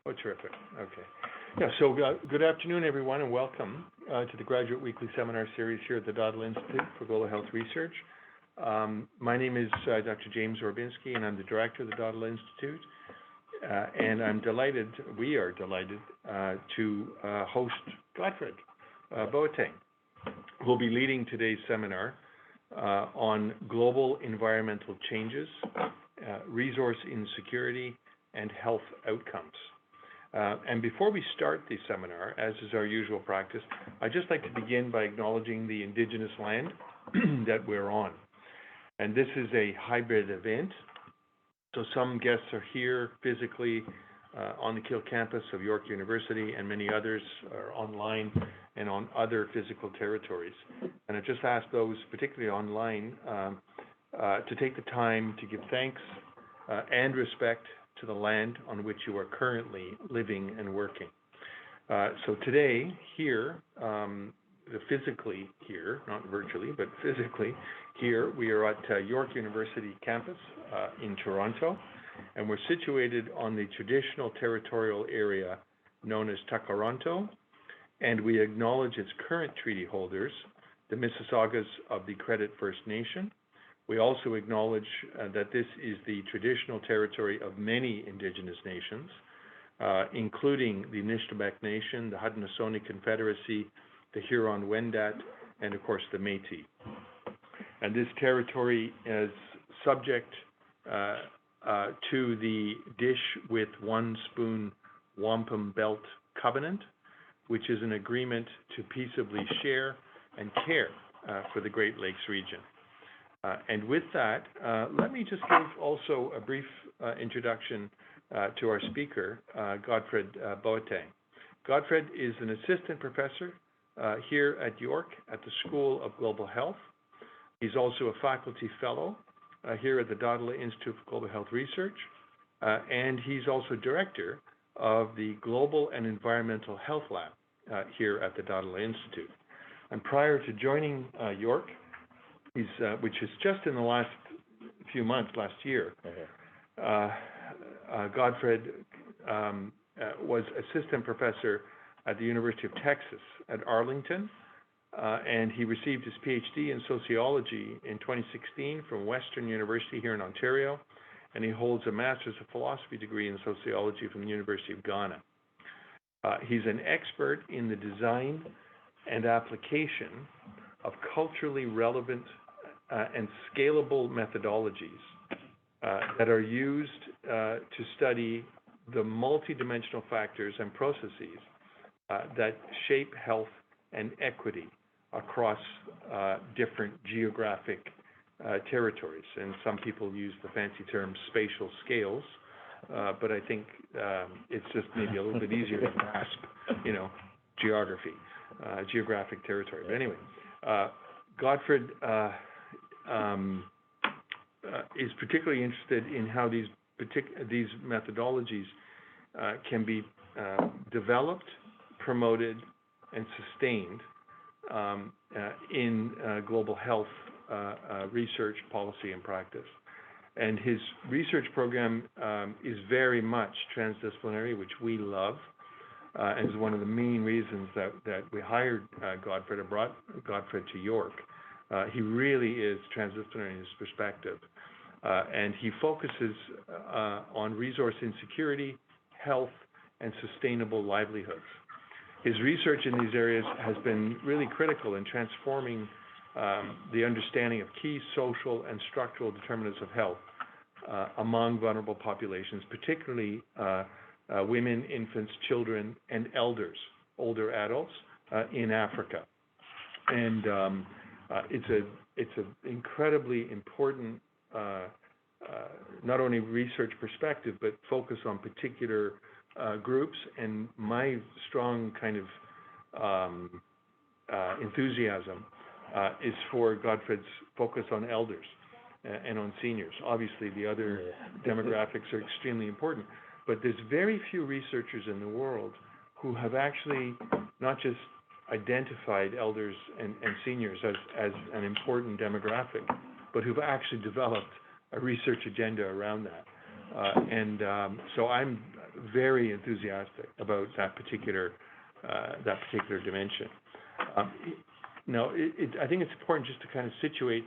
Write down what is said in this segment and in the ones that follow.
Oh, terrific. Okay. Yeah, so good afternoon, everyone, and welcome to the Graduate Weekly Seminar Series here at the Dodler Institute for Global Health Research. My name is Dr. James Orbinski, and I'm the director of the Dodler Institute. And we are delighted to host Godfred Boateng, who will be leading today's seminar on global environmental changes, resource insecurity, and health outcomes. And before we start the seminar, as is our usual practice, I'd just like to begin by acknowledging the Indigenous land that we're on. And this is a hybrid event. So some guests are here physically on the Keele campus of York University, and many others are online and on other physical territories. And I just ask those, particularly online, to take the time to give thanks and respect to the land on which you are currently living and working. So today, here, physically here, not virtually, but physically here, we are at York University campus in Toronto, and we're situated on the traditional territorial area known as Tkaronto, and we acknowledge its current treaty holders, the Mississaugas of the Credit First Nation. We also acknowledge that this is the traditional territory of many Indigenous nations, including the Anishinaabeg Nation, the Haudenosaunee Confederacy, the Huron-Wendat, and of course the Métis. And this territory is subject to the Dish with One Spoon Wampum Belt Covenant, which is an agreement to peaceably share and care for the Great Lakes region. And with that, let me just give also a brief introduction to our speaker, Godfred Boateng. Godfred is an assistant professor here at York at the School of Global Health. He's also a faculty fellow here at the Dodler Institute for Global Health Research, and he's also director of the Global and Environmental Health Lab here at the Dodler Institute. And prior to joining York, which is just in the last few months, last year, Godfred was assistant professor at the University of Texas at Arlington, and he received his PhD in sociology in 2016 from Western University here in Ontario, and he holds a Master's of Philosophy degree in sociology from the University of Ghana. He's an expert in the design and application of culturally relevant and scalable methodologies that are used to study the multidimensional factors and processes that shape health and equity across different geographic territories. And some people use the fancy term spatial scales, but I think it's just maybe a little bit easier to grasp, geographic territory. But anyway, Godfred is particularly interested in how these methodologies can be developed, promoted, and sustained in global health research, policy, and practice. And his research program is very much transdisciplinary, which we love, and is one of the main reasons that we hired Godfred and brought Godfred to York. He really is transdisciplinary in his perspective, and he focuses on resource insecurity, health, and sustainable livelihoods. His research in these areas has been really critical in transforming the understanding of key social and structural determinants of health among vulnerable populations, particularly women, infants, children, and elders, older adults in Africa. And it's an incredibly important not only research perspective, but focus on particular groups. And my strong kind of enthusiasm is for Godfred's focus on elders and on seniors. Obviously, the other demographics are extremely important, but there's very few researchers in the world who have actually not just identified elders and seniors as an important demographic, but who've actually developed a research agenda around that. So I'm very enthusiastic about that particular dimension. Now, I think it's important just to kind of situate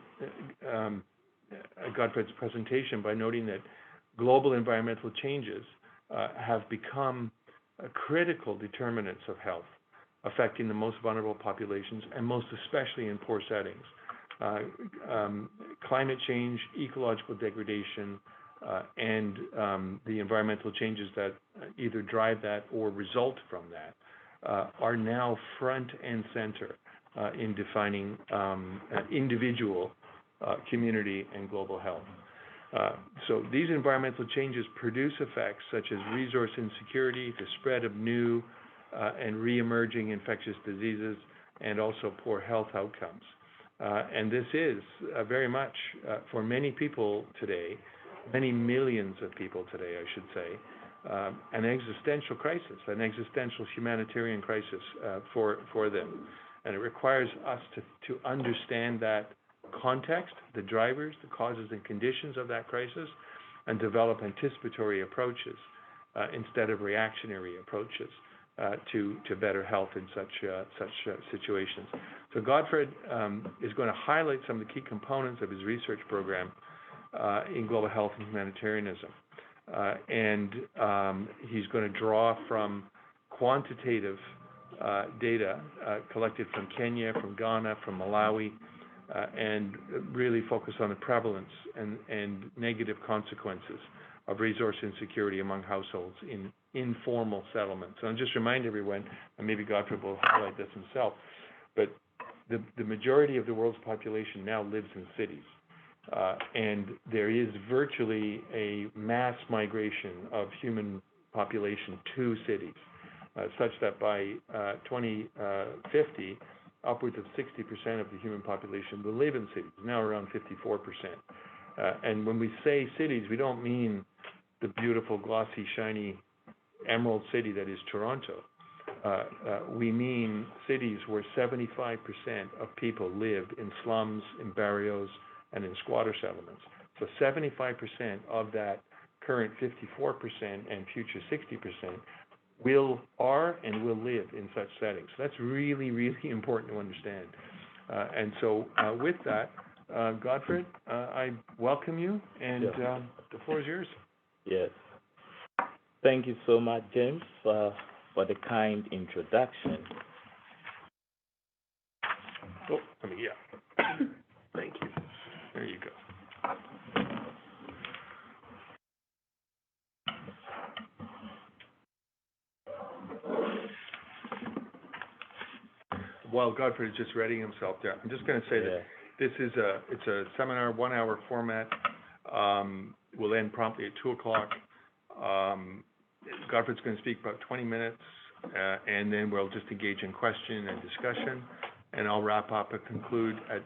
Godfred's presentation by noting that global environmental changes have become critical determinants of health, affecting the most vulnerable populations, and most especially in poor settings. Climate change, ecological degradation, and the environmental changes that either drive that or result from that are now front and center in defining individual, community, and global health. So these environmental changes produce effects such as resource insecurity, the spread of new and re-emerging infectious diseases, and also poor health outcomes. And this is very much, for many people today, many millions of people today, I should say, an existential crisis, an existential humanitarian crisis for them. And it requires us to understand that context, the drivers, the causes and conditions of that crisis, and develop anticipatory approaches instead of reactionary approaches to better health in such situations. So Godfred is going to highlight some of the key components of his research program in global health and humanitarianism. And he's going to draw from quantitative data collected from Kenya, from Ghana, from Malawi, and really focus on the prevalence and negative consequences of resource insecurity among households in informal settlements. And I'll just remind everyone, and maybe Godfred will highlight this himself, but the majority of the world's population now lives in cities. And there is virtually a mass migration of human population to cities, such that by 2050, upwards of 60% of the human population will live in cities, now around 54%. And when we say cities, we don't mean the beautiful, glossy, shiny emerald city that is Toronto. We mean cities where 75% of people live in slums, in barrios, and in squatter settlements. So 75% of that current 54% and future 60% are and will live in such settings. So that's really, really important to understand. And so with that, Godfred, I welcome you, and the floor is yours. Yes. Thank you so much, James, for the kind introduction. Oh, yeah. Thank you. There you go. While Godfred is just readying himself there, I'm just going to say that this is it's a seminar, 1 hour format. We'll end promptly at 2 o'clock. Godfred's going to speak about 20 minutes, and then we'll just engage in question and discussion, and I'll wrap up and conclude at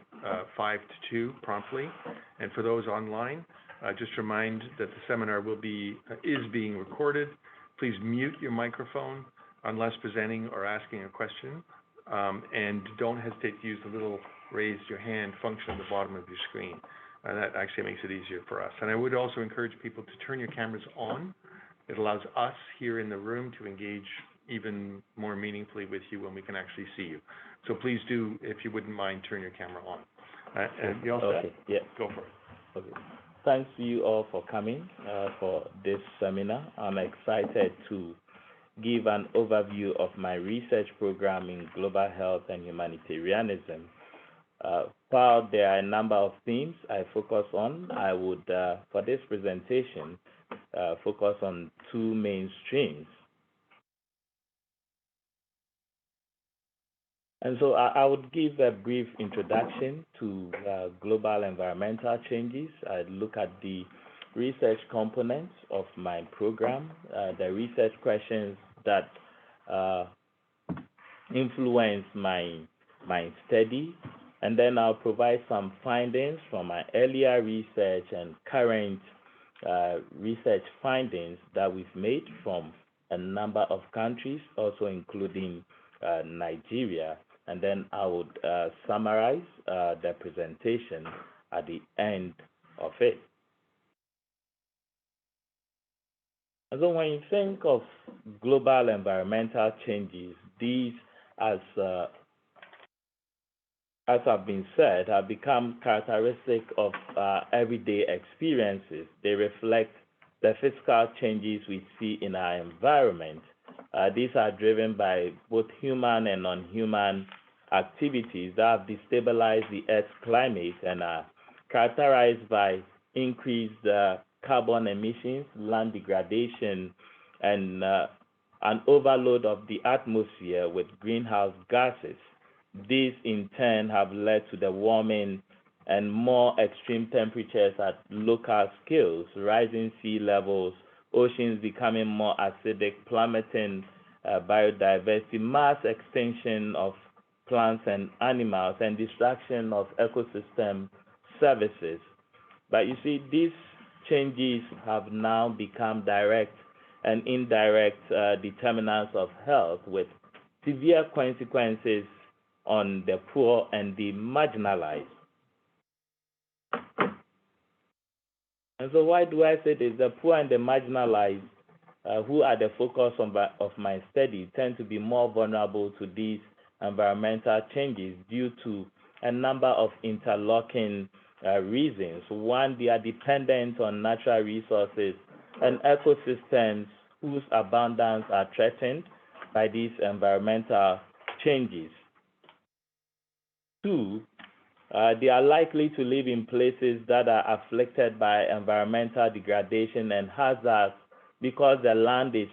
5 to 2 promptly. And for those online, just remind that the seminar is being recorded. Please mute your microphone unless presenting or asking a question, and don't hesitate to use the little raise your hand function at the bottom of your screen. That actually makes it easier for us. And I would also encourage people to turn your cameras on. It allows us here in the room to engage even more meaningfully with you when we can actually see you. So please do, if you wouldn't mind, turn your camera on. And you all set? Okay, yeah. Go for it. Okay. Thanks to you all for coming for this seminar. I'm excited to give an overview of my research program in global health and humanitarianism. While there are a number of themes I focus on, I would, for this presentation, focus on 2 main streams. And so I would give a brief introduction to global environmental changes. I'd look at the research components of my program, the research questions that influence my study, and then I'll provide some findings from my earlier research and current research findings that we've made from a number of countries, also including Nigeria. And then I would summarize the presentation at the end of it. And so when you think of global environmental changes, these, as as have been said, have become characteristic of everyday experiences. They reflect the physical changes we see in our environment. These are driven by both human and non-human activities that have destabilized the Earth's climate and are characterized by increased carbon emissions, land degradation, and an overload of the atmosphere with greenhouse gases. These, in turn, have led to the warming and more extreme temperatures at local scales, rising sea levels, oceans becoming more acidic, plummeting biodiversity, mass extinction of plants and animals, and destruction of ecosystem services. But you see, these changes have now become direct and indirect determinants of health with severe consequences on the poor and the marginalized. And so why do I say this? The poor and the marginalized, who are the focus of my study, tend to be more vulnerable to these environmental changes due to a number of interlocking reasons. One, they are dependent on natural resources and ecosystems whose abundance are threatened by these environmental changes. Two, they are likely to live in places that are afflicted by environmental degradation and hazards because the land is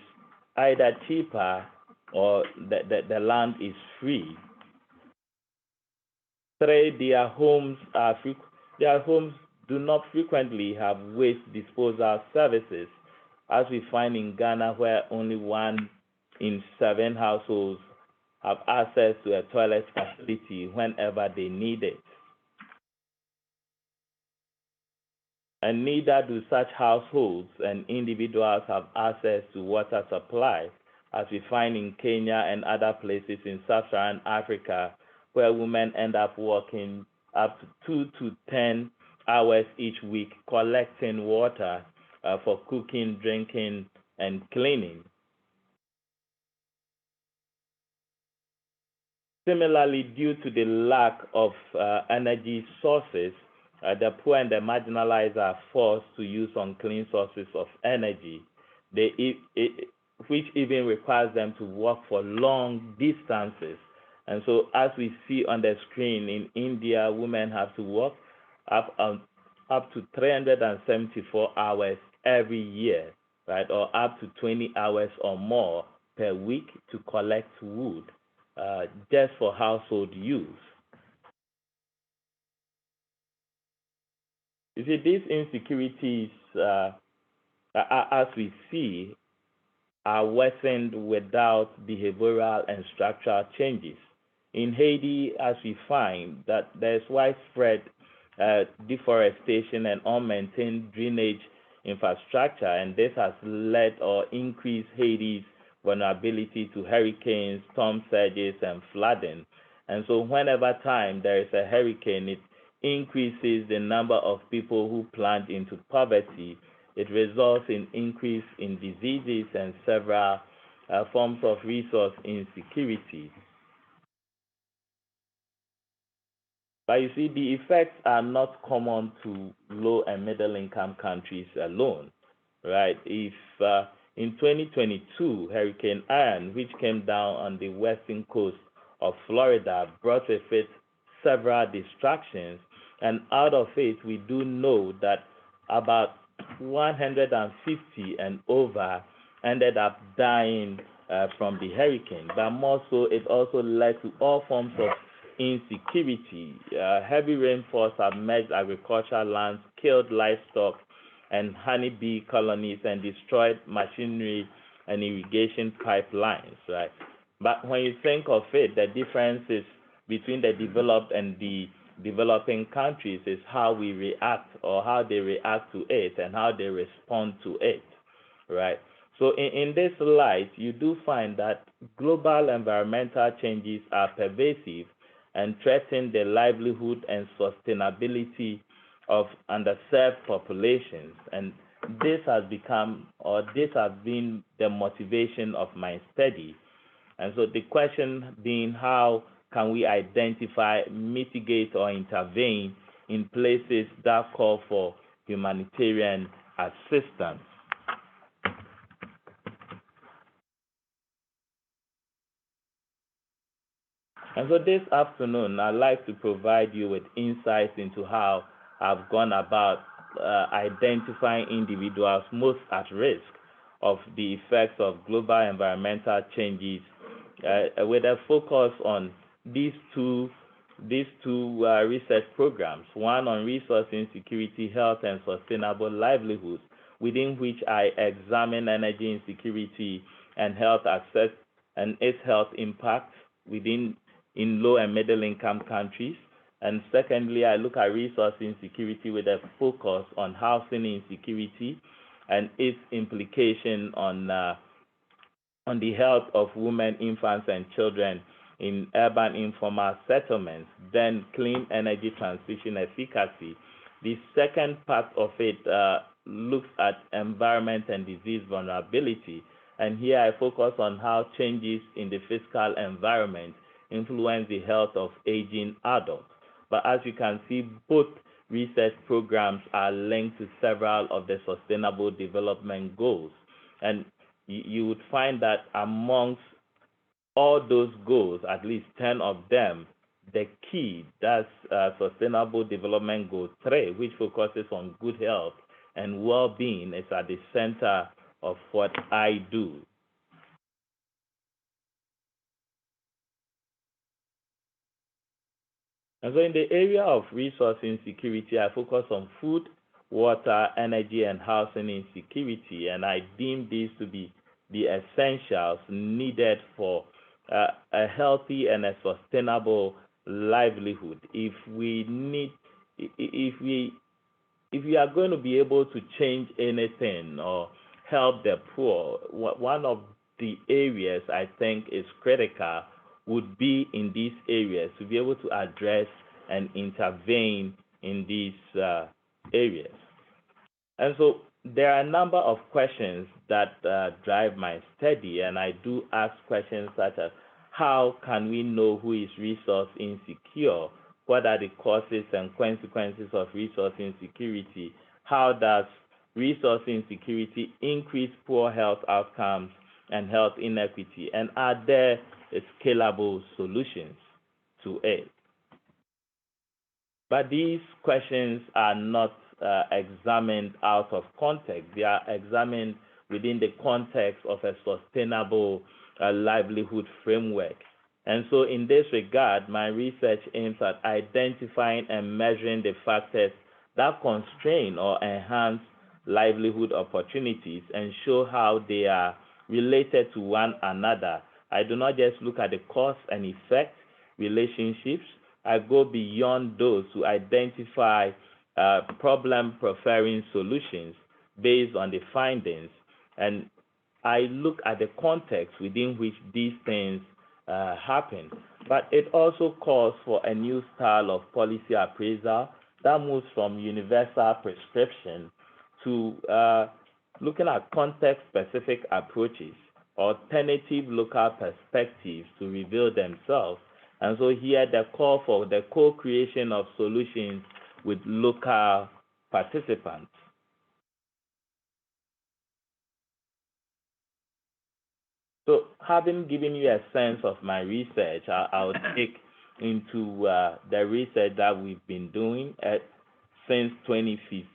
either cheaper or the land is free. Three, their homes do not frequently have waste disposal services, as we find in Ghana, where only 1 in 7 households have access to a toilet facility whenever they need it. And neither do such households and individuals have access to water supply, as we find in Kenya and other places in sub-Saharan Africa, where women end up working up to 2 to 10 hours each week collecting water for cooking, drinking, and cleaning. Similarly, due to the lack of energy sources, the poor and the marginalized are forced to use unclean sources of energy, which even requires them to walk for long distances. And so, as we see on the screen, in India, women have to walk up to 374 hours every year, right, or up to 20 hours or more per week to collect wood. Just for household use. You see, these insecurities, as we see, are worsened without behavioral and structural changes. In Haiti, as we find that there's widespread deforestation and unmaintained drainage infrastructure, and this has led or increased Haiti's vulnerability to hurricanes, storm surges, and flooding. And so whenever time there is a hurricane, it increases the number of people who plunge into poverty. It results in increase in diseases and several forms of resource insecurity. But you see, the effects are not common to low and middle income countries alone, right? If in 2022, Hurricane Ian, which came down on the western coast of Florida, brought with it several destructions. And out of it, we do know that about 150 and over ended up dying from the hurricane. But more so, it also led to all forms of insecurity. Heavy rainfalls have merged agricultural lands, killed livestock and honeybee colonies, and destroyed machinery and irrigation pipelines, right? But when you think of it, the differences between the developed and the developing countries is how we react, or how they react to it and how they respond to it, right? So in this light, you do find that global environmental changes are pervasive and threaten the livelihood and sustainability of underserved populations. And this has become, or this has been the motivation of my study. And so the question being, how can we identify, mitigate, or intervene in places that call for humanitarian assistance? And so this afternoon, I'd like to provide you with insights into how I've gone about identifying individuals most at risk of the effects of global environmental changes, with a focus on these two research programs, one on resource insecurity, health, and sustainable livelihoods, within which I examine energy insecurity and health access and its health impact in low and middle income countries. And secondly, I look at resource insecurity with a focus on housing insecurity and its implication on the health of women, infants, and children in urban informal settlements. Then clean energy transition efficacy. The second part of it looks at environment and disease vulnerability. And here I focus on how changes in the physical environment influence the health of aging adults. But as you can see, both research programs are linked to several of the Sustainable Development Goals. And you would find that amongst all those goals, at least 10 of them, the key, that's Sustainable Development Goal 3, which focuses on good health and well-being, is at the center of what I do. And so in the area of resource insecurity, I focus on food, water, energy, and housing insecurity, and I deem these to be the essentials needed for a healthy and a sustainable livelihood. If we are going to be able to change anything or help the poor, one of the areas I think is critical would be in these areas, to be able to address and intervene in these areas. And so there are a number of questions that drive my study, and I do ask questions such as, how can we know who is resource insecure? What are the causes and consequences of resource insecurity? How does resource insecurity increase poor health outcomes and health inequity? And are there scalable solutions to it? But these questions are not examined out of context. They are examined within the context of a sustainable livelihood framework. And so in this regard, my research aims at identifying and measuring the factors that constrain or enhance livelihood opportunities and show how they are related to one another. I do not just look at the cause and effect relationships. I go beyond those to identify problem-preferring solutions based on the findings, and I look at the context within which these things happen. But it also calls for a new style of policy appraisal that moves from universal prescription to looking at context-specific approaches, alternative local perspectives to reveal themselves. And so here the call for the co-creation of solutions with local participants. So having given you a sense of my research, I'll take into the research that we've been doing since 2015,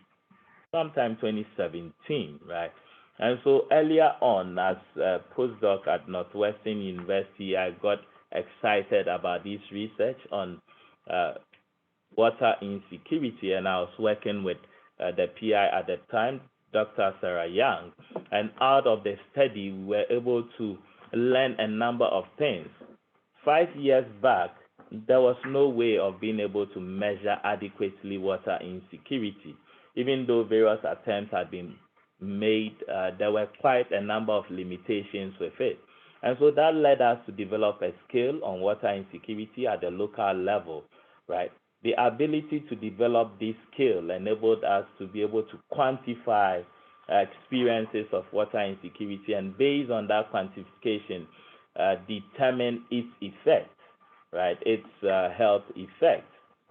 sometime 2017, right? And so earlier on, as a postdoc at Northwestern University, I got excited about this research on water insecurity, and I was working with the PI at the time, Dr. Sarah Young, and out of the study, we were able to learn a number of things. 5 years back, there was no way of being able to measure adequately water insecurity. Even though various attempts had been made, there were quite a number of limitations with it. And so that led us to develop a scale on water insecurity at the local level, right? The ability to develop this scale enabled us to be able to quantify experiences of water insecurity, and based on that quantification, determine its effect, right? Its health effect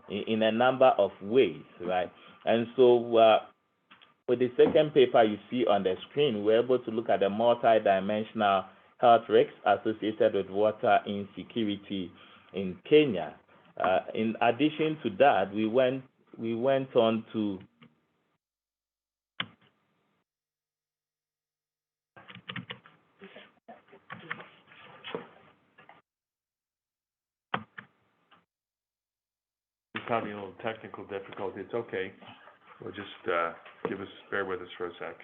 in a number of ways, right? And so with the second paper you see on the screen, we're able to look at the multidimensional health risks associated with water insecurity in Kenya. In addition to that, we went on to Having a little technical difficulty. It's okay. We'll just bear with us for a sec.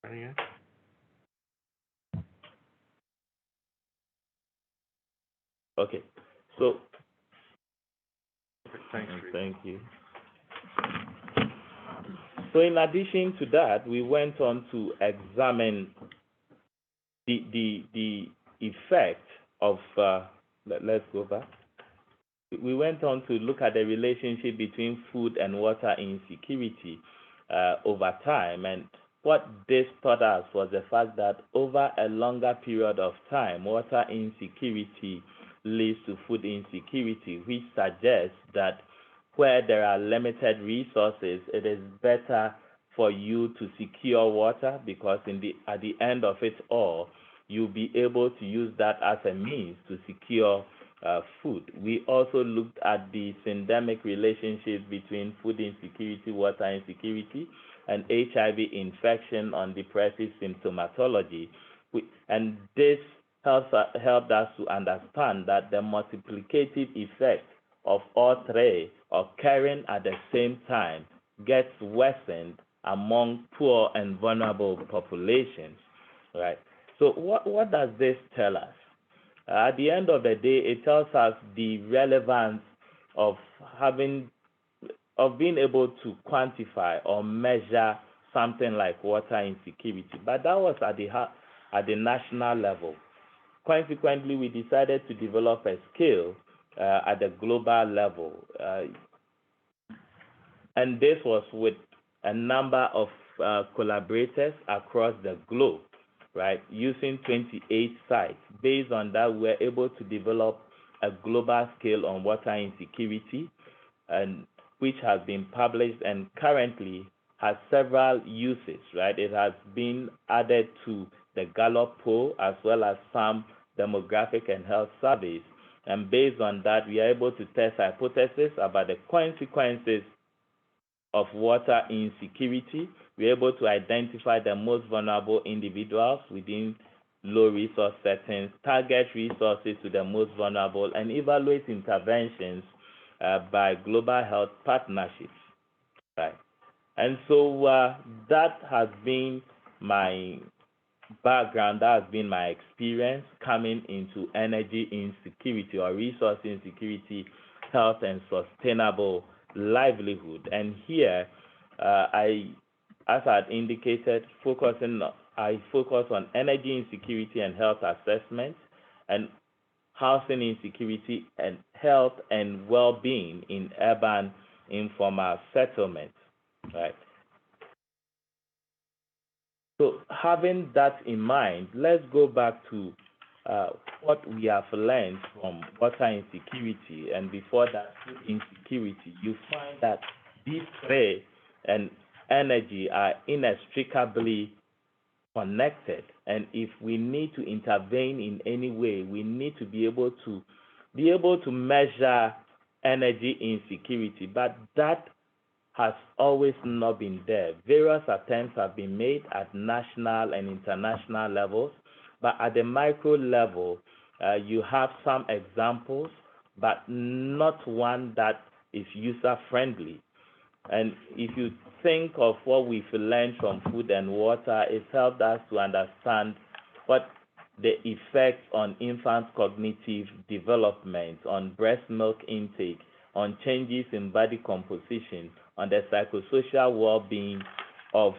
Ready yet? Okay. So thanks. Thank you. So in addition to that, we went on to examine the effect of let's go back. We went on to look at the relationship between food and water insecurity over time, and what this taught us was the fact that over a longer period of time, water insecurity leads to food insecurity, which suggests that where there are limited resources, it is better for you to secure water, because at the end of it all, you'll be able to use that as a means to secure food. We also looked at the syndemic relationship between food insecurity, water insecurity, and HIV infection on depressive symptomatology. And this helped us to understand that the multiplicative effect of all three occurring at the same time gets worsened among poor and vulnerable populations, right? So what does this tell us? At the end of the day, it tells us the relevance of being able to quantify or measure something like water insecurity. But that was at the national level. Consequently, we decided to develop a scale at the global level. And this was with a number of collaborators across the globe, right, using 28 sites. Based on that, we were able to develop a global scale on water insecurity, and which has been published and currently has several uses, right? It has been added to the Gallup poll as well as some demographic and health surveys. And based on that, we are able to test hypotheses about the consequences of water insecurity. We are able to identify the most vulnerable individuals within low resource settings, target resources to the most vulnerable, and evaluate interventions by global health partnerships, right? And so that has been my background, that has been my experience coming into energy insecurity or resource insecurity, health and sustainable livelihood. And here, as I had indicated, I focus on energy insecurity and health assessment, and housing insecurity and health and well-being in urban informal settlements, right? So having that in mind, let's go back to what we have learned from water insecurity, and before that, food insecurity. You find that these three and energy are inextricably connected, and if we need to intervene in any way, we need to be able to measure energy insecurity, but that has always not been there. Various attempts have been made at national and international levels, but at the micro level, you have some examples, but not one that is user-friendly. And if you think of what we've learned from food and water, it's helped us to understand what the effects on infant cognitive development, on breast milk intake, on changes in body composition, on the psychosocial well-being of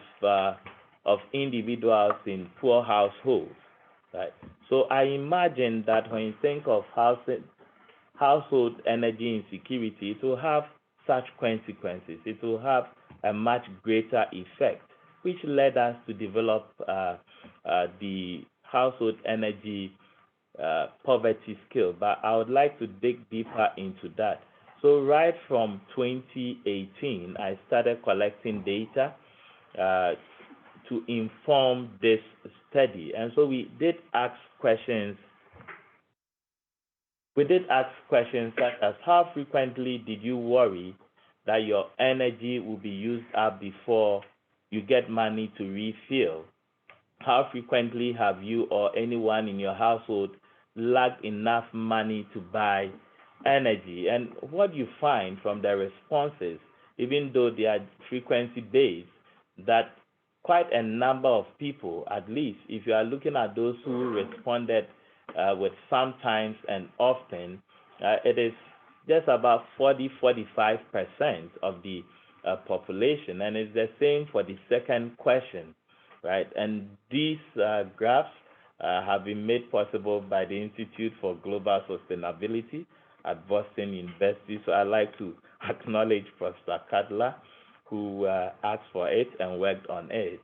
individuals in poor households, right? So I imagine that when you think of housing household energy insecurity, it will have such consequences. It will have a much greater effect, which led us to develop the household energy poverty scale. But I would like to dig deeper into that. So right from 2018, I started collecting data to inform this study. And so we did ask questions. We did ask questions such as, how frequently did you worry that your energy will be used up before you get money to refill? How frequently have you or anyone in your household lacked enough money to buy energy? And what you find from the responses, even though they are frequency based, that quite a number of people, at least if you are looking at those who responded with sometimes and often, it is just about 40-45% of the population, and it's the same for the second question, right? And these graphs have been made possible by the Institute for Global Sustainability at Boston University. So I'd like to acknowledge Professor Cutler, who asked for it and worked on it.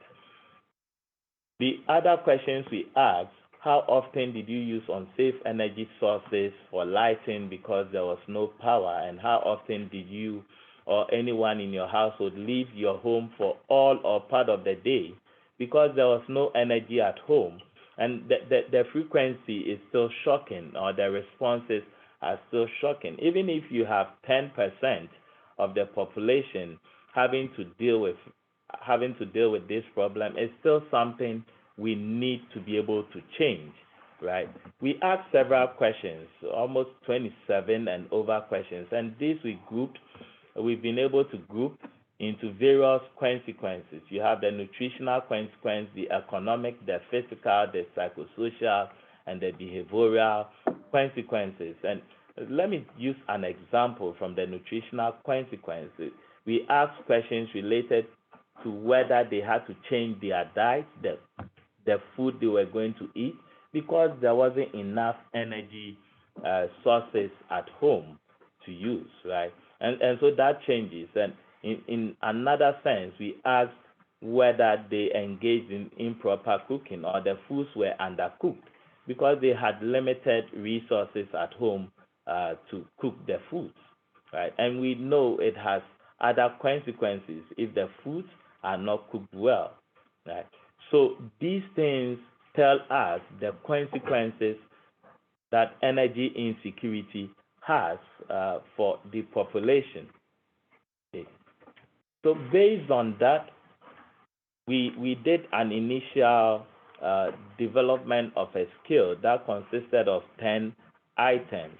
The other questions we asked: how often did you use unsafe energy sources for lighting because there was no power? And how often did you or anyone in your household leave your home for all or part of the day because there was no energy at home? And the frequency is still shocking, or the responses are still shocking. Even if you have 10% of the population having to deal with this problem, it's still something we need to be able to change, right? We asked several questions, almost 27 and over questions, and these we've been able to group into various consequences. You have the nutritional consequence, the economic, the physical, the psychosocial, and the behavioral consequences. And let me use an example from the nutritional consequences. We asked questions related to whether they had to change their diet, the food they were going to eat, because there wasn't enough energy sources at home to use, right? And so that changes. And in another sense, we asked whether they engaged in improper cooking or the foods were undercooked because they had limited resources at home to cook the foods, right? And we know it has other consequences if the foods are not cooked well, right? So these things tell us the consequences that energy insecurity has for the population. Okay. So based on that, we did an initial development of a scale that consisted of 10 items.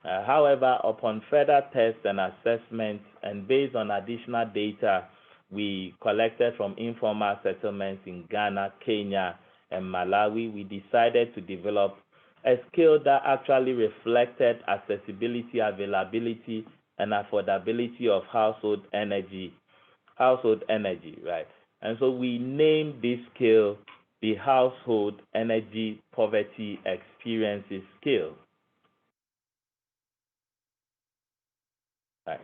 However, upon further tests and assessments, and based on additional data we collected from informal settlements in Ghana, Kenya, and Malawi, we decided to develop a scale that actually reflected accessibility, availability, and affordability of household energy, right? And so we named this scale the Household Energy Poverty Experiences Scale. Right.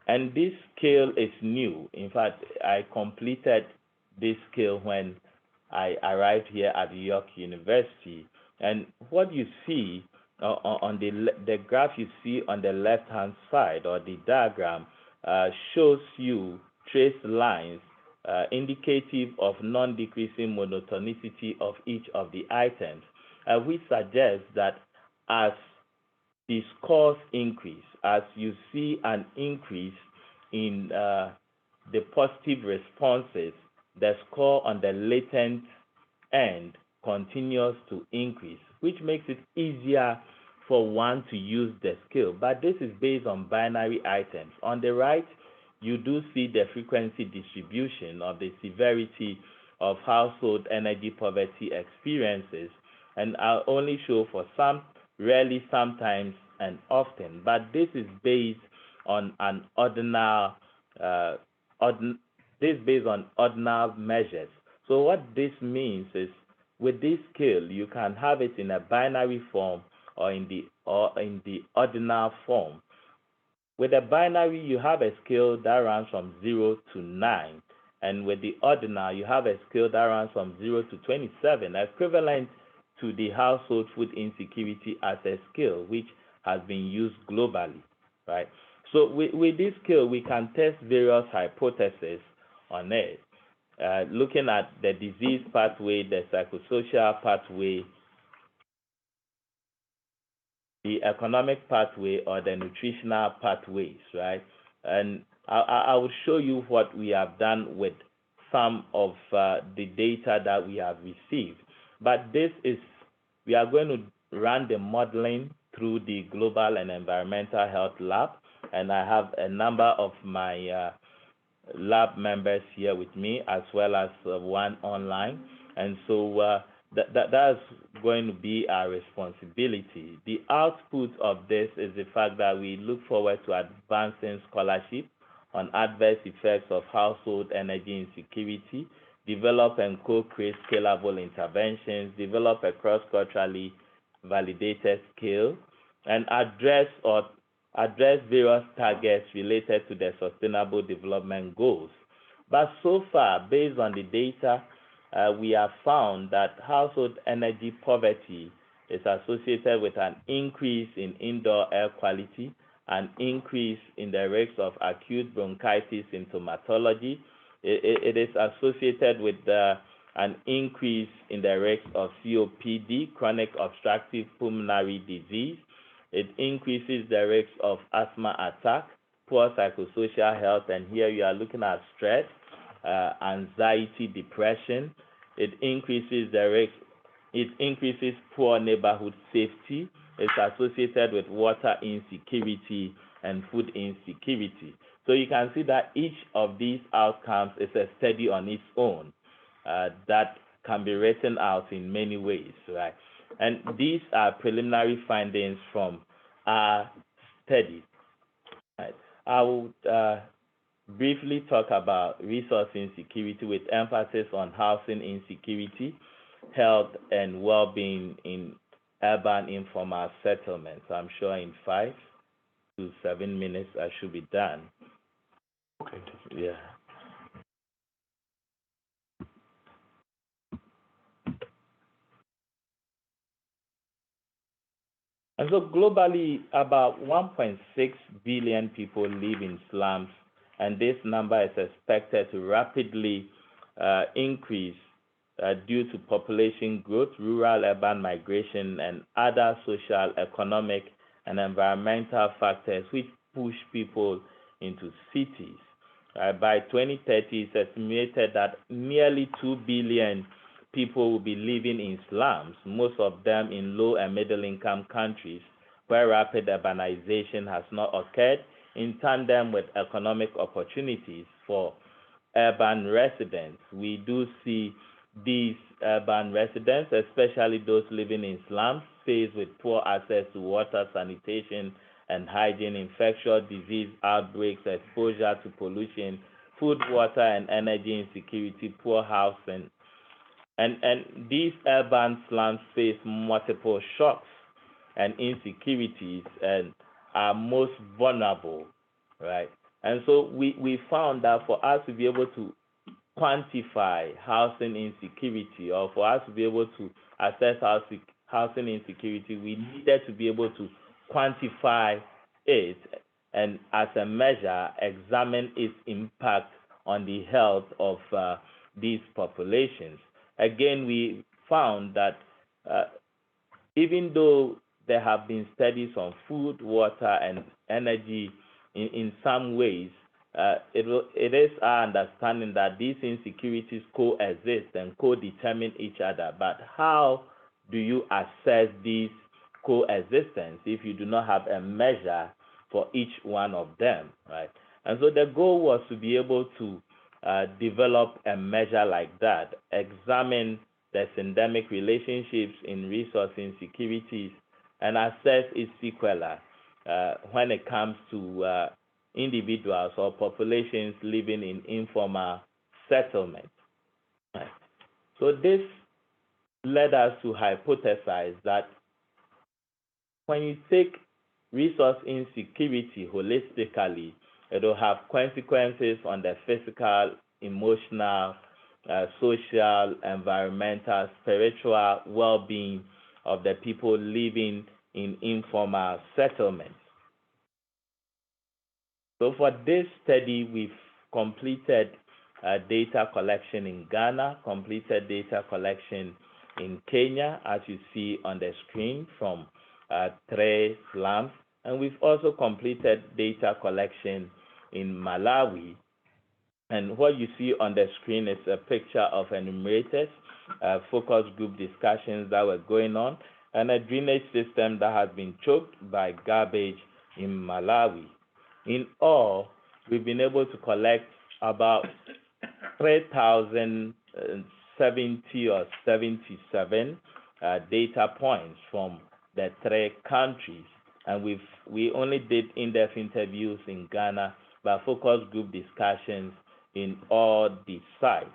And this scale is new. In fact, I completed this scale when I arrived here at York University. And what you see on the graph you see on the left-hand side, or the diagram, shows you traced lines indicative of non-decreasing monotonicity of each of the items, which suggests that as the scores increase, as you see an increase in the positive responses, the score on the latent end continues to increase, which makes it easier for one to use the scale. But this is based on binary items. On the right, you do see the frequency distribution of the severity of household energy poverty experiences, and I'll only show for some, rarely, sometimes, and often. But this is based on an ordinal measures. So what this means is, with this scale, you can have it in a binary form or in the ordinal form. With the binary, you have a scale that runs from 0 to 9. And with the ordinal, you have a scale that runs from 0 to 27, equivalent to the household food insecurity as a scale, which has been used globally, right? So with this scale, we can test various hypotheses on it, looking at the disease pathway, the psychosocial pathway, the economic pathway, or the nutritional pathways, right? And I will show you what we have done with some of the data that we have received. But we are going to run the modeling through the Global and Environmental Health Lab, and I have a number of my lab members here with me, as well as one online. And so that's going to be our responsibility. The output of this is the fact that we look forward to advancing scholarship on adverse effects of household energy insecurity, develop and co-create scalable interventions, develop a cross-culturally validated scale, and address various targets related to the Sustainable Development Goals. But so far, based on the data, we have found that household energy poverty is associated with an increase in indoor air quality, an increase in the risk of acute bronchitis symptomatology. It is associated with an increase in the risk of COPD, chronic obstructive pulmonary disease. It increases the risk of asthma attack, poor psychosocial health, and here you are looking at stress, anxiety, depression. It increases the risk. It increases poor neighborhood safety. It's associated with water insecurity and food insecurity. So you can see that each of these outcomes is a study on its own that can be written out in many ways, right? And these are preliminary findings from our study. Right. I would briefly talk about resource insecurity with emphasis on housing insecurity, health, and well-being in urban informal settlements. I'm sure in 5 to 7 minutes I should be done. Okay. Yeah. And so globally, about 1.6 billion people live in slums, and this number is expected to rapidly increase due to population growth, rural-urban migration, and other social, economic, and environmental factors which push people into cities. By 2030, it's estimated that nearly 2 billion people will be living in slums, most of them in low and middle-income countries where rapid urbanization has not occurred in tandem with economic opportunities for urban residents. We do see these urban residents, especially those living in slums, faced with poor access to water, sanitation, and hygiene, infectious disease outbreaks, exposure to pollution, food, water, and energy insecurity, poor housing. And these urban slums face multiple shocks and insecurities and are most vulnerable, right? And so we found that for us to be able to quantify housing insecurity, or for us to be able to assess housing insecurity, we needed to be able to quantify it and, as a measure, examine its impact on the health of these populations. Again, we found that even though there have been studies on food, water, and energy in some ways, it is our understanding that these insecurities coexist and co-determine each other. But how do you assess these coexistence if you do not have a measure for each one of them, right? And so the goal was to be able to develop a measure like that, examine the syndemic relationships in resource insecurities, and assess its sequela when it comes to individuals or populations living in informal settlements. Right. So this led us to hypothesize that when you take resource insecurity holistically, it will have consequences on the physical, emotional, social, environmental, spiritual well-being of the people living in informal settlements. So for this study, we've completed data collection in Ghana, completed data collection in Kenya, as you see on the screen from 3 slums, and we've also completed data collection in Malawi. And what you see on the screen is a picture of enumerated focus group discussions that were going on, and a drainage system that has been choked by garbage in Malawi. In all, we've been able to collect about 3,070 or 77 data points from the 3 countries, and we only did in-depth interviews in Ghana, but focus group discussions in all the sites.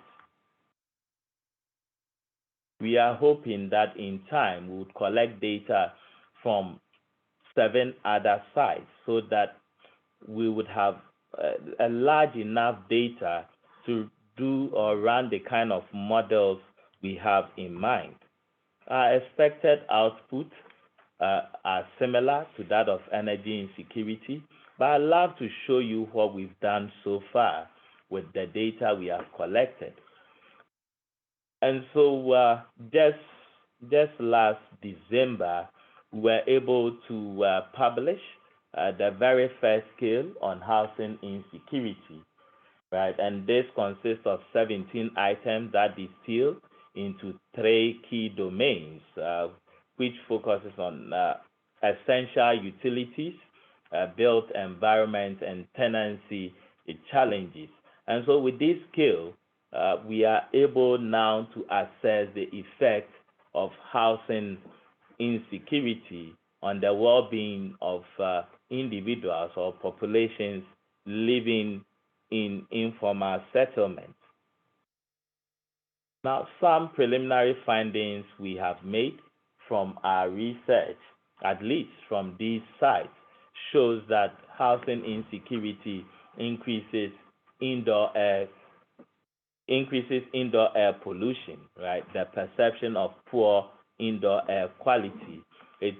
We are hoping that in time we would collect data from 7 other sites so that we would have a large enough data to do or run the kind of models we have in mind. Our expected outputs are similar to that of energy insecurity, but I'd love to show you what we've done so far with the data we have collected. And so just last December, we were able to publish the very first scale on housing insecurity, right? And this consists of 17 items that distill into 3 key domains, which focuses on essential utilities, built environment, and tenancy challenges. And so with this scale, we are able now to assess the effect of housing insecurity on the well-being of individuals or populations living in informal settlements. Now, some preliminary findings we have made from our research, at least from these sites, shows that housing insecurity increases indoor air pollution, right? The perception of poor indoor air quality. It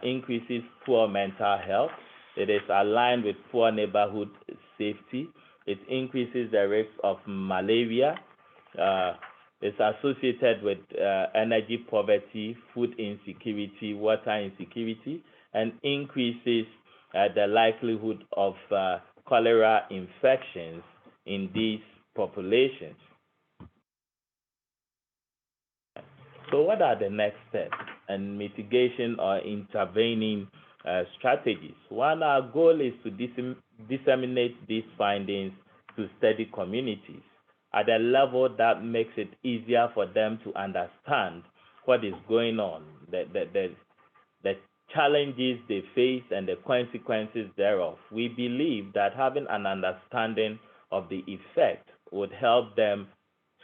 increases poor mental health. It is aligned with poor neighborhood safety. It increases the risk of malaria. It's associated with energy poverty, food insecurity, water insecurity, and increases the likelihood of cholera infections in these populations. So what are the next steps and mitigation or intervening strategies? One, our goal is to disseminate these findings to steady communities at a level that makes it easier for them to understand what is going on, the challenges they face and the consequences thereof. We believe that having an understanding of the effect would help them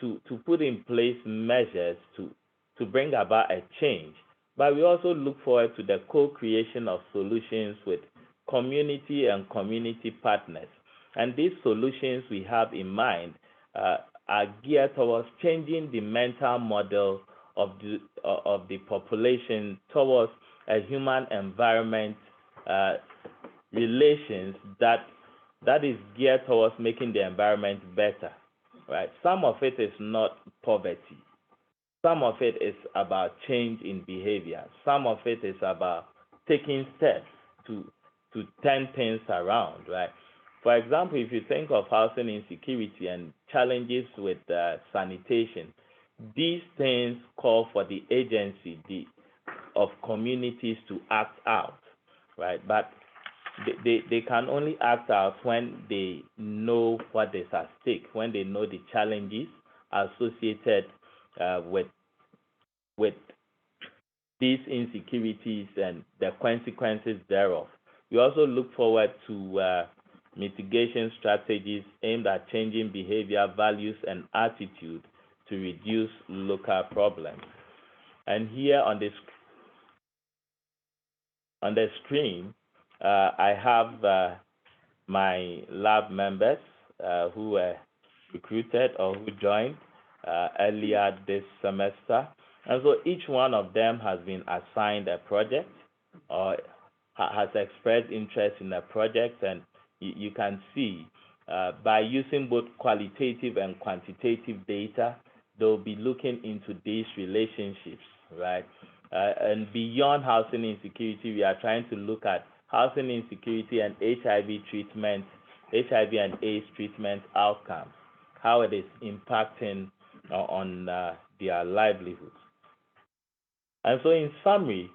to put in place measures to bring about a change. But we also look forward to the co-creation of solutions with community and community partners. And these solutions we have in mind are geared towards changing the mental model of the population towards a human environment relations that is geared towards making the environment better, right? Some of it is not poverty. Some of it is about change in behavior. Some of it is about taking steps to turn things around, right? For example, if you think of housing insecurity and challenges with sanitation, these things call for the agency of communities to act out, right? But they can only act out when they know what is at stake, when they know the challenges associated with these insecurities and the consequences thereof. We also look forward to mitigation strategies aimed at changing behavior, values, and attitude to reduce local problems. And here on this, On the screen, I have my lab members who were recruited or who joined earlier this semester. And so each one of them has been assigned a project or has expressed interest in a project, and you can see by using both qualitative and quantitative data, they'll be looking into these relationships, right? And beyond housing insecurity, we are trying to look at housing insecurity and HIV treatment, HIV and AIDS treatment outcomes, how it is impacting on their livelihoods. And so in summary,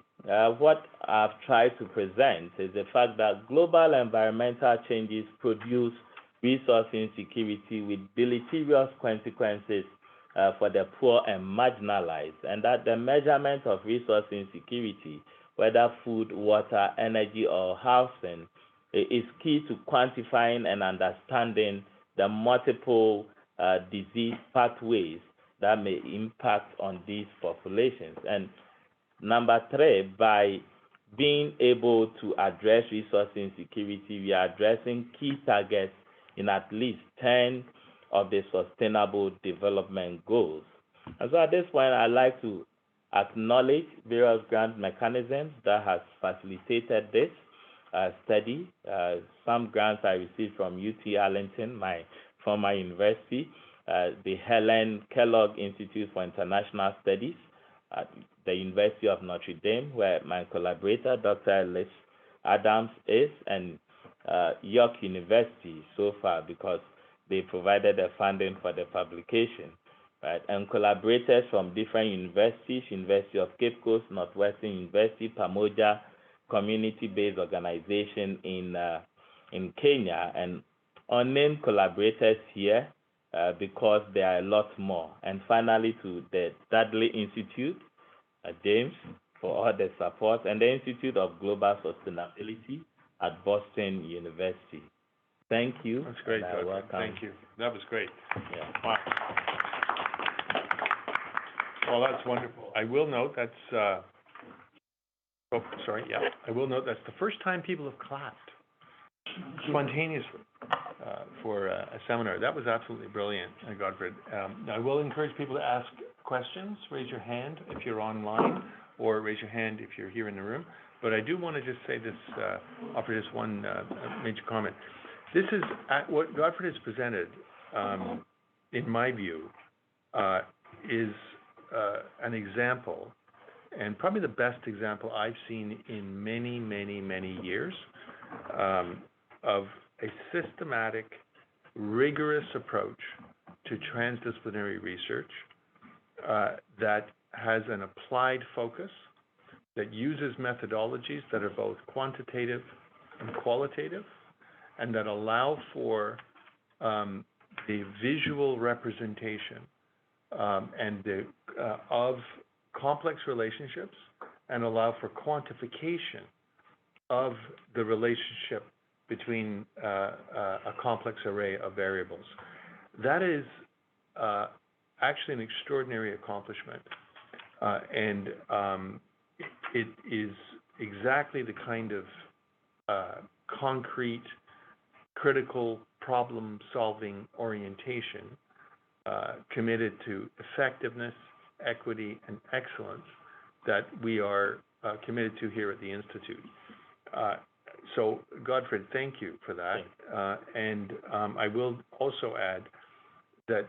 what I've tried to present is the fact that global environmental changes produce resource insecurity with deleterious consequences for the poor and marginalized, and that the measurement of resource insecurity, whether food, water, energy, or housing, is key to quantifying and understanding the multiple disease pathways that may impact on these populations. And number three, by being able to address resource insecurity, we are addressing key targets in at least 10 of the Sustainable Development Goals. And so at this point, I'd like to acknowledge various grant mechanisms that has facilitated this study. Some grants I received from UT Arlington, my former university, the Helen Kellogg Institute for International Studies at the University of Notre Dame, where my collaborator, Dr. Ellis Adams, is, and York University so far, because they provided the funding for the publication, right? And collaborators from different universities, University of Cape Coast, Northwestern University, Pamoja community-based organization in Kenya, and unnamed collaborators here because there are a lot more. And finally, to the Dudley Institute, James, for all the support, and the Institute of Global Sustainability at Boston University. Thank you. That's great, Dr. Thank you. That was great. Yeah. Wow. Well, that's wonderful. I will note that's, I will note that's the first time people have clapped spontaneously for a seminar. That was absolutely brilliant, Godfred. I will encourage people to ask questions. Raise your hand if you're online, or raise your hand if you're here in the room. But I do want to just say this, offer this one major comment. This is what Godfred has presented, in my view, is an example, and probably the best example I've seen in many, many, many years, of a systematic, rigorous approach to transdisciplinary research that has an applied focus, that uses methodologies that are both quantitative and qualitative, and that allow for the visual representation of complex relationships, and allow for quantification of the relationship between a complex array of variables. That is actually an extraordinary accomplishment, and it is exactly the kind of concrete, critical problem-solving orientation committed to effectiveness, equity, and excellence that we are committed to here at the Institute. So, Godfred, thank you for that. And I will also add that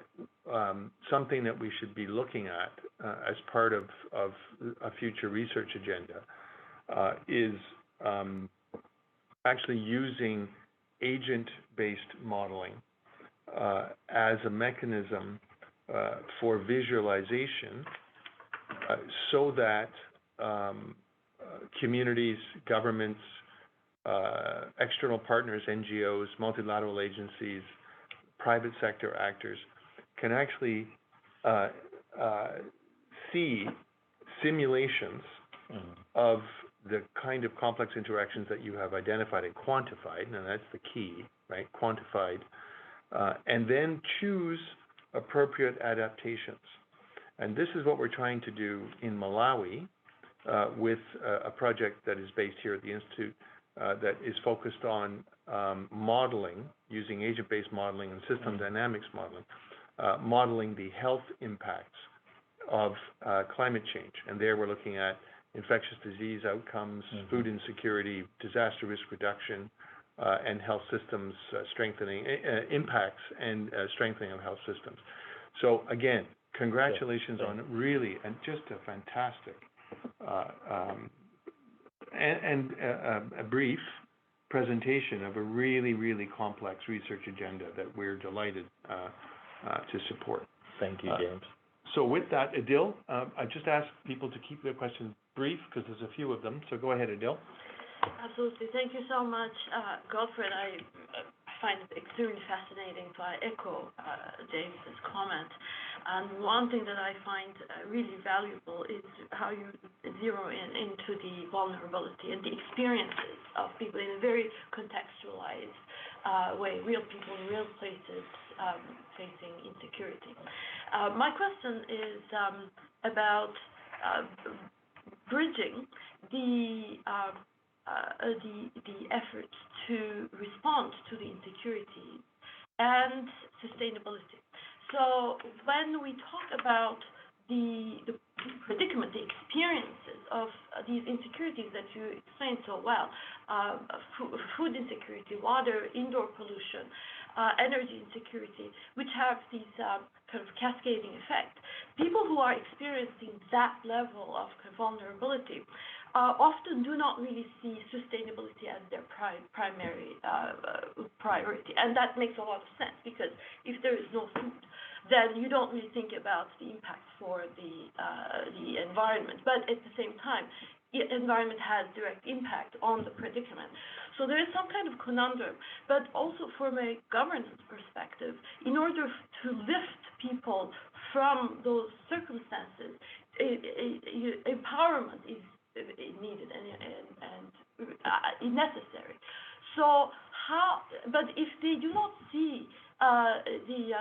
something that we should be looking at as part of a future research agenda is actually using agent-based modeling as a mechanism for visualization so that communities, governments, external partners, NGOs, multilateral agencies, private sector actors can actually see simulations of the kind of complex interactions that you have identified and quantified, and that's the key, right? Quantified, and then choose appropriate adaptations. And this is what we're trying to do in Malawi, with a project that is based here at the Institute that is focused on modeling, using agent-based modeling and system dynamics modeling, modeling the health impacts of climate change. And there we're looking at infectious disease outcomes, food insecurity, disaster risk reduction, and health systems strengthening, impacts and strengthening of health systems. So again, congratulations on really, and just a fantastic a brief presentation of a really, really complex research agenda that we're delighted to support. Thank you, James. So with that, Adil, I just ask people to keep their questions brief because there's a few of them. So go ahead, Adil. Absolutely. Thank you so much, Godfred. I find it extremely fascinating, so I echo James's comment. And one thing that I find really valuable is how you zero into the vulnerability and the experiences of people in a very contextualized way, real people in real places facing insecurity. My question is about bridging the efforts to respond to the insecurity and sustainability. So when we talk about the predicament, the experiences of these insecurities that you explained so well, food insecurity, water, indoor pollution, energy insecurity, which have these kind of cascading effects. People who are experiencing that level of vulnerability often do not really see sustainability as their primary priority. And that makes a lot of sense because if there is no food, then you don't really think about the impact for the environment. But at the same time, the environment has direct impact on the predicament. So there is some kind of conundrum. But also from a governance perspective, in order to lift people from those circumstances, empowerment is needed and necessary. So but if they do not see the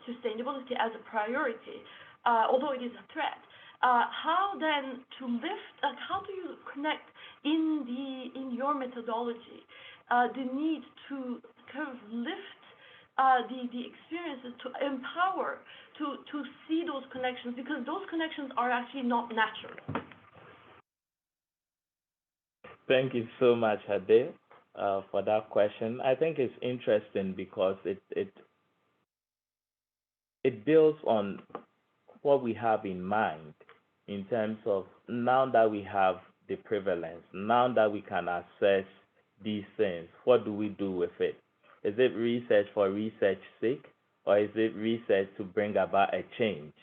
sustainability as a priority, although it is a threat, how then to lift, how do you connect in your methodology the need to kind of lift the experiences, to empower, to see those connections, because those connections are actually not natural. Thank you so much, Adil, for that question. I think it's interesting because it builds on what we have in mind in terms of now that we have the prevalence, now that we can assess these things, what do we do with it? Is it research for research's sake, or is it research to bring about a change,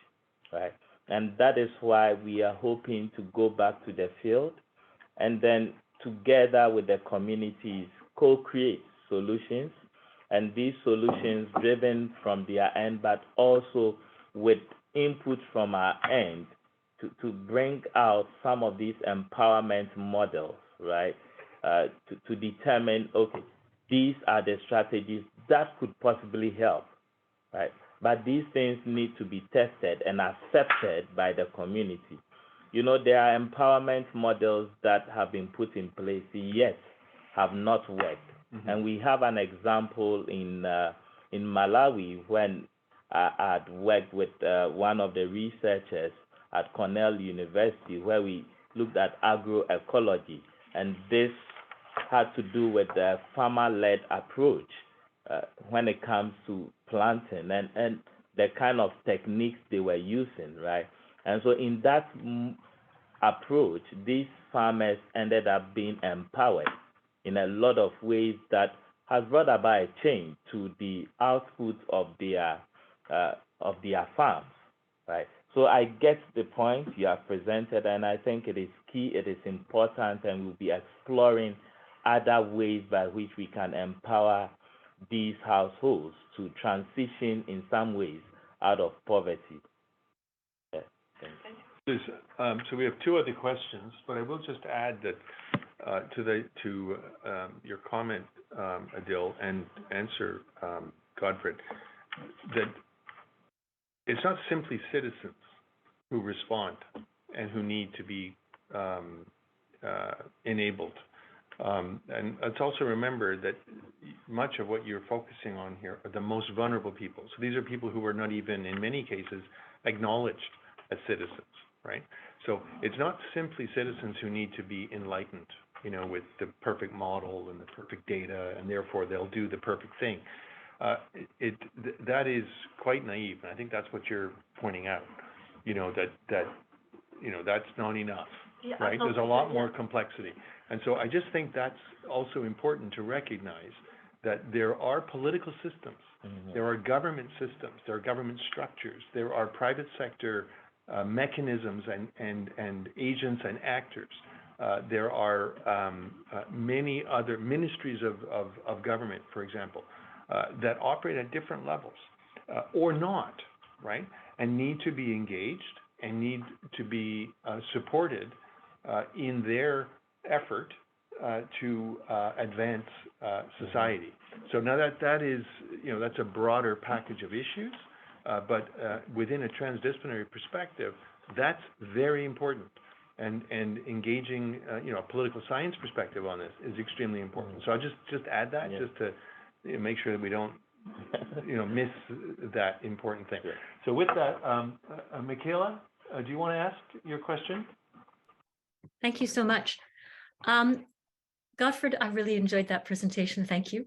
right? And that is why we are hoping to go back to the field and then together with the communities co-create solutions, and these solutions driven from their end, but also with input from our end to bring out some of these empowerment models, right? To determine, okay, these are the strategies that could possibly help, right? But these things need to be tested and accepted by the community. You know, there are empowerment models that have been put in place, yet have not worked. Mm-hmm. And we have an example in Malawi when I had worked with one of the researchers at Cornell University, where we looked at agroecology, and this had to do with the farmer-led approach when it comes to planting and the kind of techniques they were using, right? And so in that approach, these farmers ended up being empowered in a lot of ways that has brought about a change to the output of their farms, right? So I get the point you have presented, and I think it is key, it is important, and we'll be exploring other ways by which we can empower these households to transition in some ways out of poverty. Yeah, so we have two other questions, but I will just add that to your comment, Adil, and answer Godfred, that it's not simply citizens who respond and who need to be enabled. And let's also remember that much of what you're focusing on here are the most vulnerable people. So these are people who are not even, in many cases, acknowledged as citizens, right? So it's not simply citizens who need to be enlightened, with the perfect model and the perfect data, and therefore they'll do the perfect thing. That is quite naive, and I think that's what you're pointing out. That's not enough, Yeah, right? There's a lot more complexity. And so I just think that's also important to recognize that there are political systems, there are government systems, there are government structures, there are private sector mechanisms and agents and actors. There are many other ministries of government, for example, that operate at different levels or not, right? And need to be engaged and need to be supported in their effort to advance society. So now that is, that's a broader package of issues, but within a transdisciplinary perspective, that's very important. And engaging, a political science perspective on this is extremely important. So I'll just add that, just to make sure that we don't, miss that important thing. Yeah. So with that, Michaela, do you want to ask your question? Thank you so much. Godfred, I really enjoyed that presentation. Thank you.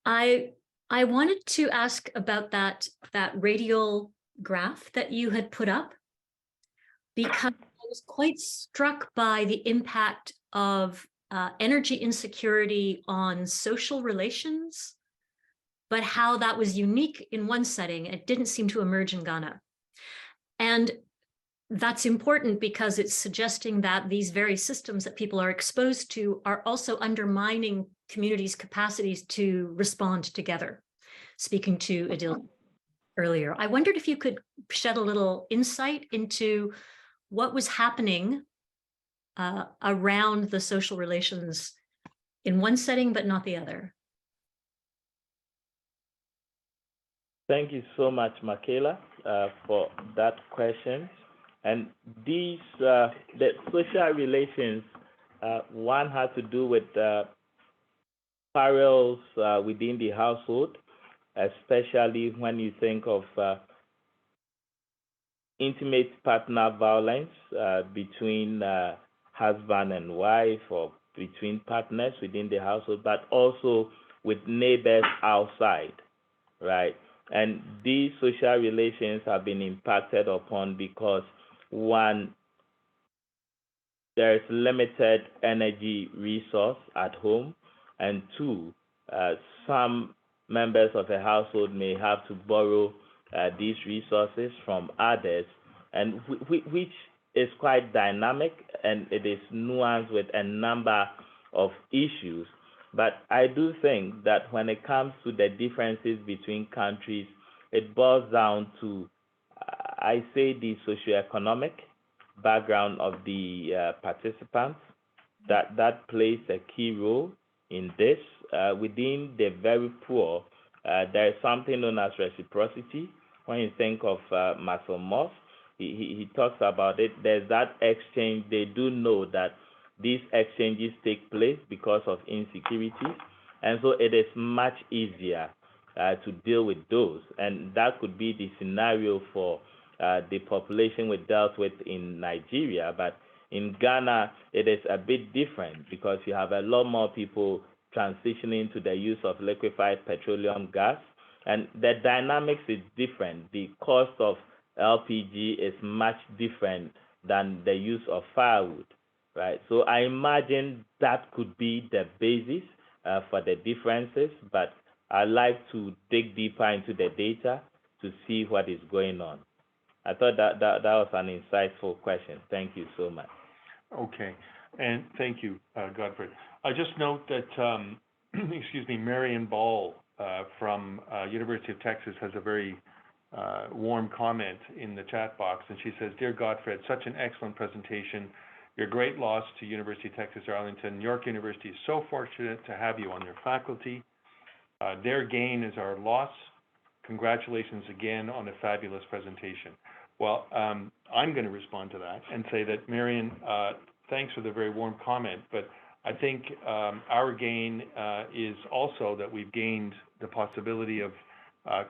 I wanted to ask about that radial graph that you had put up, because I was quite struck by the impact of energy insecurity on social relations, but how that was unique in one setting. It didn't seem to emerge in Ghana. And that's important because it's suggesting that these very systems that people are exposed to are also undermining communities' capacities to respond together. Speaking to Adil earlier, I wondered if you could shed a little insight into what was happening around the social relations in one setting, but not the other. Thank you so much, Michaela, for that question. And these, the social relations, one had to do with parallels within the household, especially when you think of intimate partner violence between husband and wife, or between partners within the household, but also with neighbors outside, right? And these social relations have been impacted upon because, one, there is limited energy resource at home, and two, some members of a household may have to borrow these resources from others, and which is quite dynamic, and it is nuanced with a number of issues. But I do think that when it comes to the differences between countries, it boils down to, I say, the socioeconomic background of the participants. That plays a key role in this. Within the very poor, there is something known as reciprocity. When you think of Marcel Mauss, he talks about it. There's that exchange. They do know that these exchanges take place because of insecurities, and so it is much easier to deal with those. And that could be the scenario for the population we dealt with in Nigeria. But in Ghana, it is a bit different because you have a lot more people transitioning to the use of liquefied petroleum gas, and the dynamics is different. The cost of LPG is much different than the use of firewood, right? So I imagine that could be the basis for the differences, but I'd like to dig deeper into the data to see what is going on. I thought that was an insightful question. Thank you so much. Okay, and thank you, Godfred. I just note that, excuse me, Marion Ball from University of Texas has a very warm comment in the chat box, and she says, "Dear Godfred, such an excellent presentation. Your great loss to University of Texas Arlington. York University is so fortunate to have you on their faculty. Their gain is our loss. Congratulations again on a fabulous presentation." Well, I'm going to respond to that and say that, Marion, thanks for the very warm comment, but I think our gain is also that we've gained the possibility of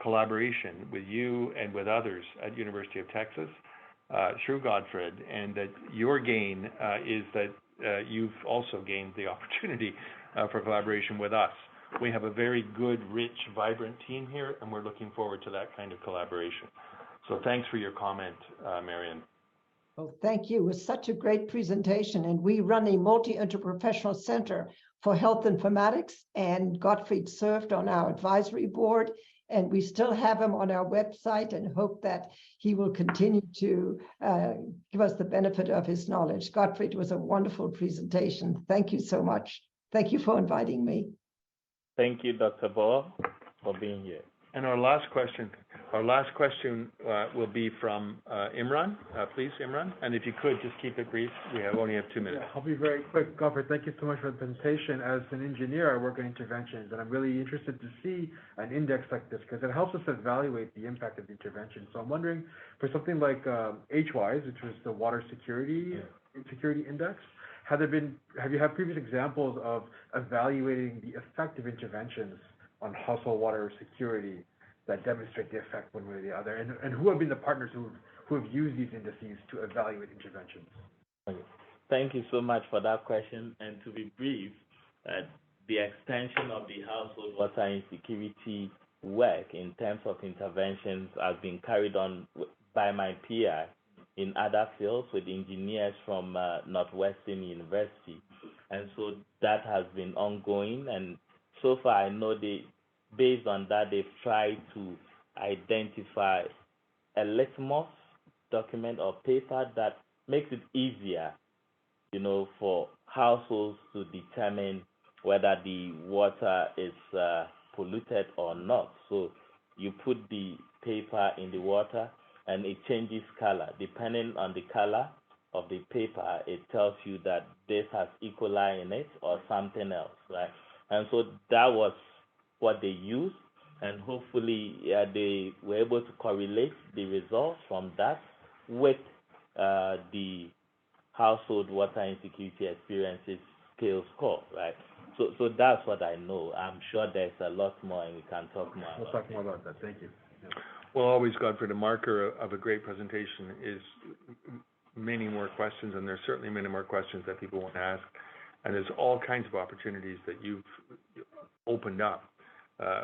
collaboration with you and with others at University of Texas through Godfred, and that your gain is that you've also gained the opportunity for collaboration with us. We have a very good, rich, vibrant team here, and we're looking forward to that kind of collaboration. So thanks for your comment, Marion. Well, thank you. It was such a great presentation, and we run a multi-interprofessional center for health informatics, and Gottfried served on our advisory board, and we still have him on our website and hope that he will continue to give us the benefit of his knowledge. Gottfried, was a wonderful presentation. Thank you so much. Thank you for inviting me. Thank you, Dr. Ball, for being here. And our last question will be from Imran. Please, Imran. And if you could, just keep it brief. We only have 2 minutes. Yeah, I'll be very quick. Gottfried, thank you so much for the presentation. As an engineer, I work on interventions, and I'm really interested to see an index like this because it helps us evaluate the impact of the intervention. So I'm wondering, for something like HWISE, which was the Water Security Index, have you had previous examples of evaluating the effect of interventions on household water security that demonstrate the effect one way or the other? And who have been the partners who have used these indices to evaluate interventions? Okay. Thank you so much for that question. And to be brief, the extension of the household water insecurity work in terms of interventions has been carried on by my PI in other fields with engineers from Northwestern University. And so that has been ongoing, and so far I know based on that, they've tried to identify a litmus document or paper that makes it easier, for households to determine whether the water is polluted or not. So you put the paper in the water and it changes color. Depending on the color of the paper, it tells you that this has E. coli in it or something else, right? And so that was what they used, and hopefully they were able to correlate the results from that with the household water insecurity experiences scale score, right? So that's what I know. I'm sure there's a lot more, and we can talk more. We'll talk more about that. Thank you. Yeah. Well, always, Godfrey, a marker of a great presentation is many more questions, and there's certainly many more questions that people want to ask. And there's all kinds of opportunities that you've opened up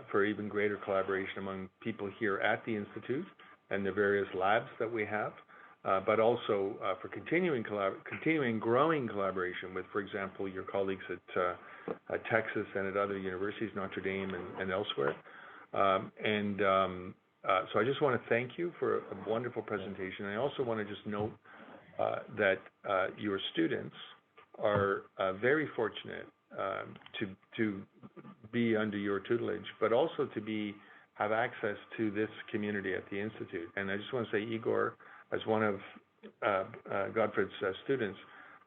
for even greater collaboration among people here at the Institute and the various labs that we have, but also for continuing growing collaboration with, for example, your colleagues at Texas and at other universities, Notre Dame and elsewhere. So I just want to thank you for a wonderful presentation. I also want to just note that your students are very fortunate to be under your tutelage, but also to have access to this community at the Institute. And I just want to say, Igor, as one of Godfred's students,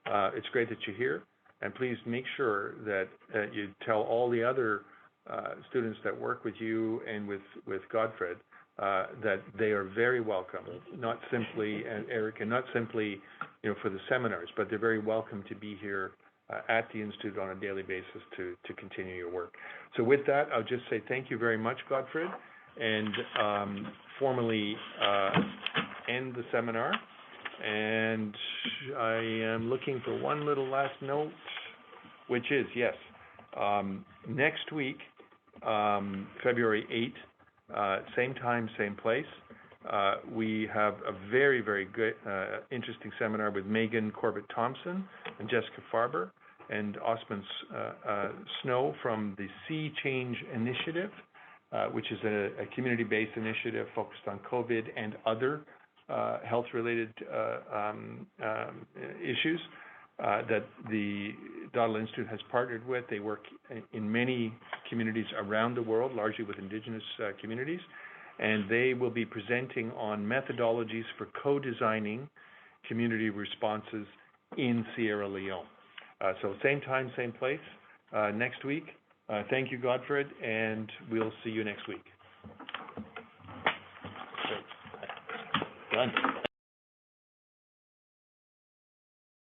it's great that you're here. And please make sure that you tell all the other students that work with you and with Godfred that they are very welcome, not simply, and Eric, and not simply, for the seminars, but they're very welcome to be here at the Institute on a daily basis to continue your work. So with that, I'll just say thank you very much, Godfred, and formally end the seminar. And I am looking for one little last note, which is, yes, next week, February 8th, same time, same place, we have a very, very good, interesting seminar with Megan Corbett-Thompson and Jessica Farber and Osman Snow from the Sea Change Initiative, which is a community-based initiative focused on COVID and other health-related issues that the Dowdell Institute has partnered with. They work in many communities around the world, largely with Indigenous communities, and they will be presenting on methodologies for co-designing community responses in Sierra Leone. So same time, same place next week. Thank you, Godfred, and we'll see you next week. Done.